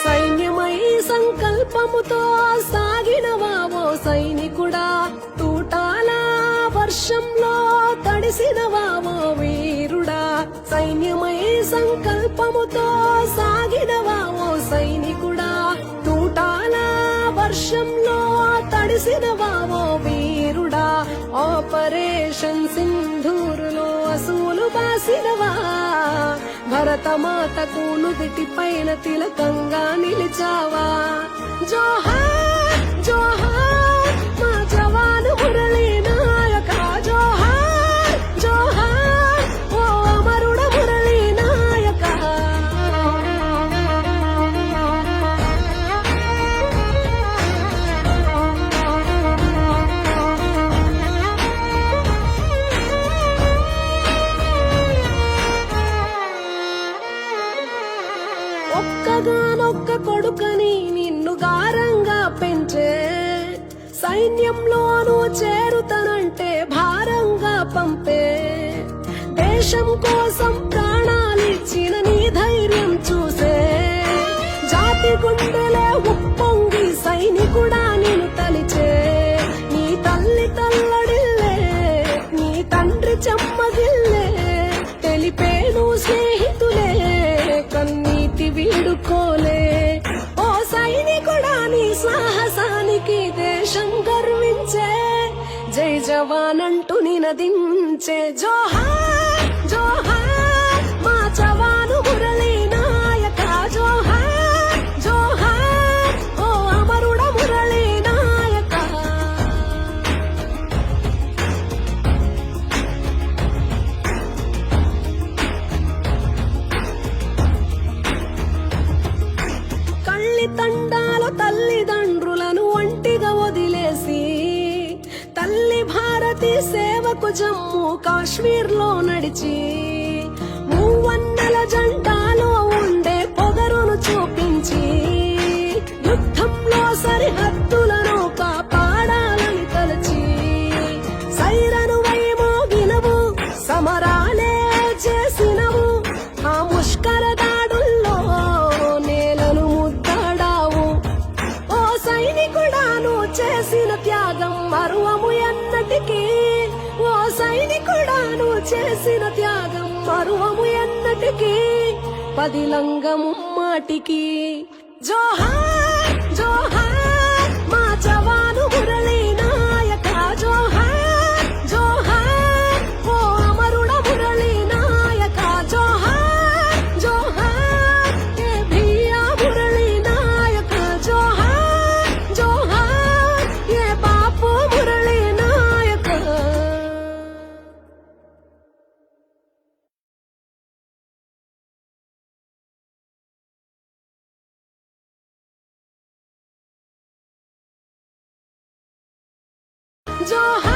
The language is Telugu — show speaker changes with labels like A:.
A: సైన్యమై సంకల్పముతో సాగినవా ఓ సైనికుడా, తూటాల వర్షంలో తడిసినవా ఓ వీరుడా. సైన్యమై సంకల్పముతో సాగినవా ఓ సైనికుడా, తూటాల వర్షంలో తడిసినవా ఓ వీరుడా. ఆపరేషన్ సింధూరులో అసూలు బాసినవా, భరతమాతకు నుదిటి పైన తిలకంగా నిలిచావా. జోహార్ జోహార్ మా జవాను మురళీ నాయక, జోహార్ జోహార్ ఓ అమరుడ మురళీ నాయక. ఒక్కగానొక్క కొడుకని నిన్ను గారంగా పెంచే, సైన్యంలోనూ చేరుతనంటే భారంగా పంపే. దేశం కోసం ప్రాణాలిచ్చిన నీ ధైర్యం చూసే, జాతి గుండెలే ఉప్పొంగి సైనికుడా నిన్ను తలిచే. నీ తల్లి తల్లడిల్లే, నీ తండ్రి చెమ్మగిల్లే, తెలిపేను స్నేహితులే కన్నీటి వీడుకోలే. ఓ సైనికుడా నీ సాహసానికి దేశం గర్వించే, జై జవాన్ అంటూ నినదించే. జోహార్ జోహార్ మా జవాను మురళీ నాయక, జోహార్ జోహార్ ఓ అమరుడ మురళీ నాయక. కళ్ళి తండాలు తల్లిదండ్రులను ఒంటిగా వదిలేసి, తల్లి భారతి సేవకు జమ్మూ కాశ్మీర్ లో నడిచి, మూవన్నెల జెండాలో ఉండే పొగరును చూపించి, యుద్ధంలో సరిహద్దులను కాపాడాలని తలచి, సైరను వైమోగినవు సమరాలే చేసినవు, ఆ ముష్కర దాడుల్లో నేలను ముద్దాడావు. ఓ సైనికుడాను చేసిన త్యాగం మరువము ఎన్నటికీ, ఓ సైనికుడాను చేసిన త్యాగం మరువము ఎన్నటికీ, పదిలంగము మాటికి. జోహార్ జోహార్ మా జవాను మురళీ నాయక, జోహార్ జోహార్ ఓ అమరుడ మురళీ నాయక, జోహార్ జోహార్ ఏ భీయా మురళీ నాయక, జోహార్ జోహార్ ఏ బాపు మురళీ నాయక. జోహార్